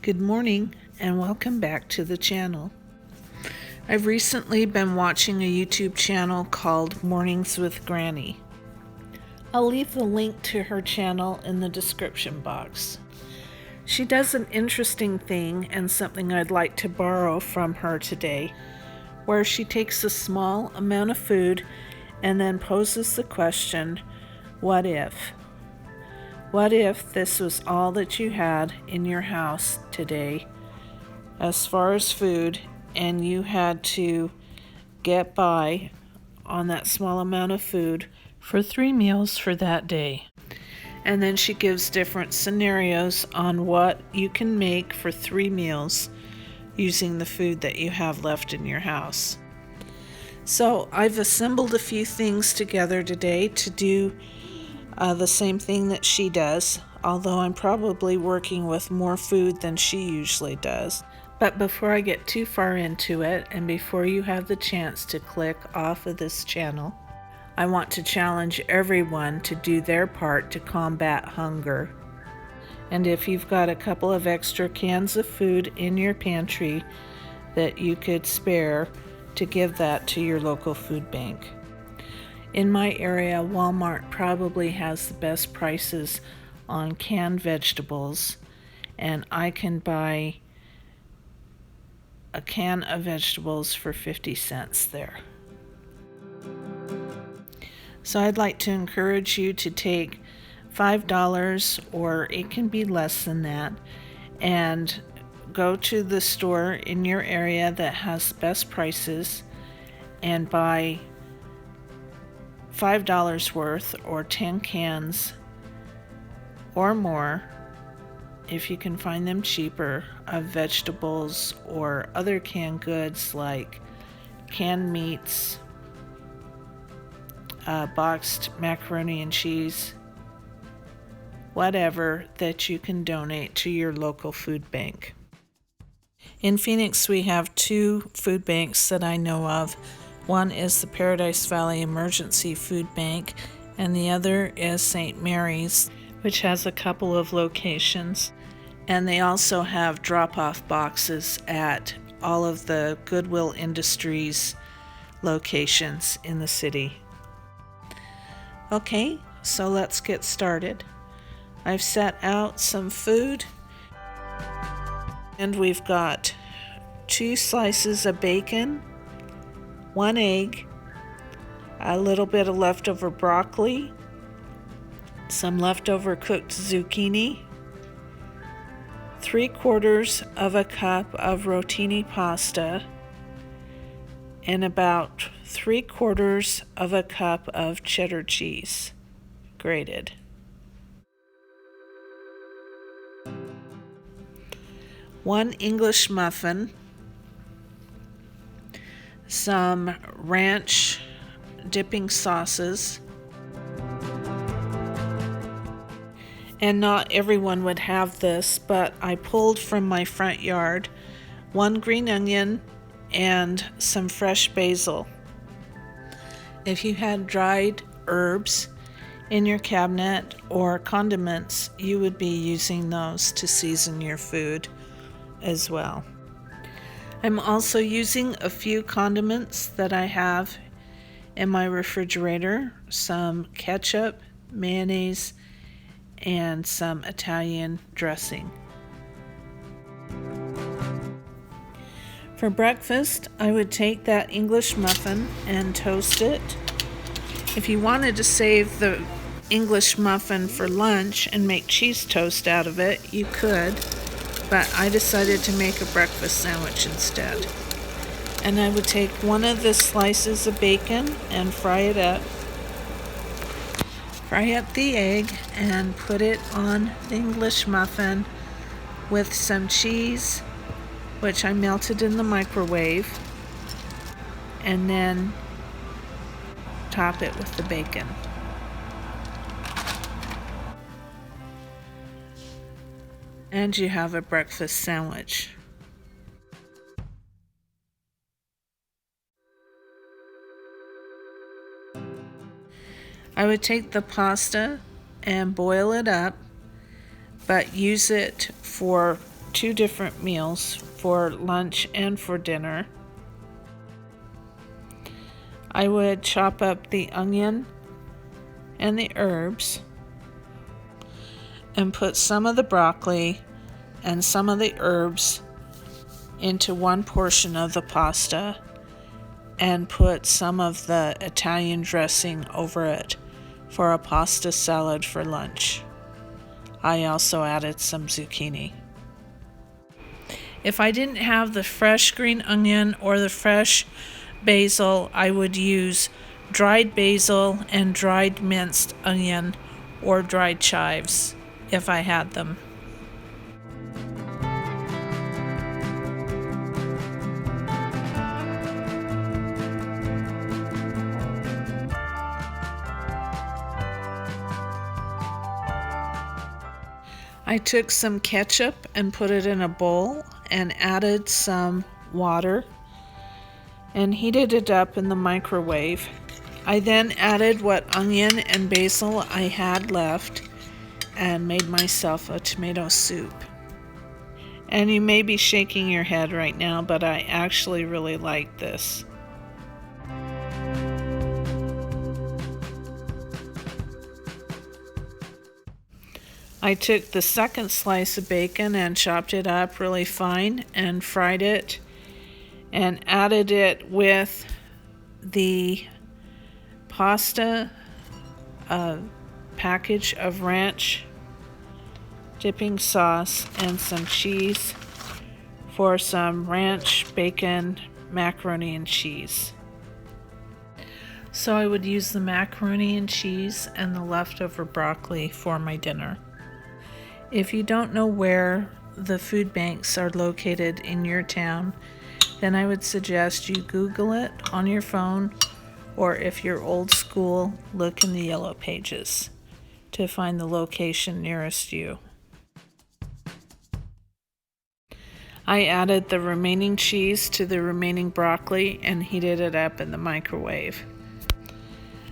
Good morning and welcome back to the channel. I've recently been watching a YouTube channel called Mornings with Granny. I'll leave the link to her channel in the description box. She does an interesting thing and something I'd like to borrow from her today, where she takes a small amount of food and then poses the question, what if? What if this was all that you had in your house today as far as food, and you had to get by on that small amount of food for 3 meals for that day? And then she gives different scenarios on what you can make for 3 meals using the food that you have left in your house. So I've assembled a few things together today to do the same thing that she does, although I'm probably working with more food than she usually does. But before I get too far into it, and before you have the chance to click off of this channel, I want to challenge everyone to do their part to combat hunger. And if you've got a couple of extra cans of food in your pantry that you could spare, to give that to your local food bank. In my area, Walmart probably has the best prices on canned vegetables, and I can buy a can of vegetables for 50 cents there. So I'd like to encourage you to take $5, or it can be less than that, and go to the store in your area that has the best prices and buy $5 worth or 10 cans or more, if you can find them cheaper, of vegetables or other canned goods like canned meats, boxed macaroni and cheese, whatever that you can donate to your local food bank. In Phoenix, we have 2 food banks that I know of. One is the Paradise Valley Emergency Food Bank, and the other is St. Mary's, which has a couple of locations. And they also have drop-off boxes at all of the Goodwill Industries locations in the city. Okay, so let's get started. I've set out some food, and we've got 2 slices of bacon, 1 egg, a little bit of leftover broccoli, some leftover cooked zucchini, 3/4 of a cup of rotini pasta, and about 3/4 of a cup of cheddar cheese, grated. One English muffin, some ranch dipping sauces, and not everyone would have this, but I pulled from my front yard 1 green onion and some fresh basil. If you had dried herbs in your cabinet or condiments, you would be using those to season your food as well. I'm also using a few condiments that I have in my refrigerator, some ketchup, mayonnaise, and some Italian dressing. For breakfast, I would take that English muffin and toast it. If you wanted to save the English muffin for lunch and make cheese toast out of it, you could, but I decided to make a breakfast sandwich instead. And I would take one of the slices of bacon and fry it up. Fry up the egg and put it on the English muffin with some cheese, which I melted in the microwave, and then top it with the bacon. And you have a breakfast sandwich. I would take the pasta and boil it up, but use it for 2 different meals for lunch and for dinner. I would chop up the onion and the herbs and put some of the broccoli and some of the herbs into one portion of the pasta and put some of the Italian dressing over it for a pasta salad for lunch. I also added some zucchini. If I didn't have the fresh green onion or the fresh basil, I would use dried basil and dried minced onion or dried chives if I had them. I took some ketchup and put it in a bowl and added some water and heated it up in the microwave. I then added what onion and basil I had left and made myself a tomato soup. And you may be shaking your head right now, but I actually really like this. I took the second slice of bacon and chopped it up really fine and fried it and added it with the pasta, a package of ranch dipping sauce, and some cheese for some ranch, bacon, macaroni, and cheese. So I would use the macaroni and cheese and the leftover broccoli for my dinner. If you don't know where the food banks are located in your town, then I would suggest you Google it on your phone, or if you're old school, look in the yellow pages to find the location nearest you. I added the remaining cheese to the remaining broccoli and heated it up in the microwave.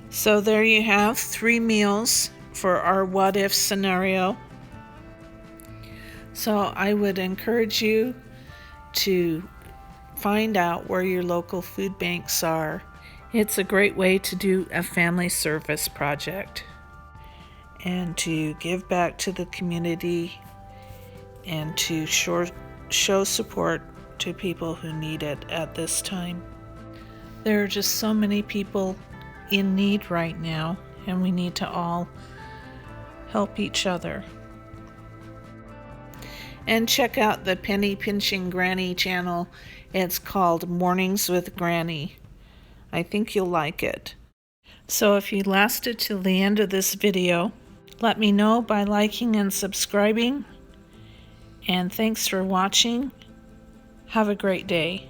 So there you have 3 meals for our what if scenario. So I would encourage you to find out where your local food banks are. It's a great way to do a family service project and to give back to the community and to show support to people who need it at this time. There are just so many people in need right now, and we need to all help each other. And check out the Penny Pinching Granny channel. It's called Mornings with Granny. I think you'll like it. So if you lasted till the end of this video, let me know by liking and subscribing. And thanks for watching. Have a great day.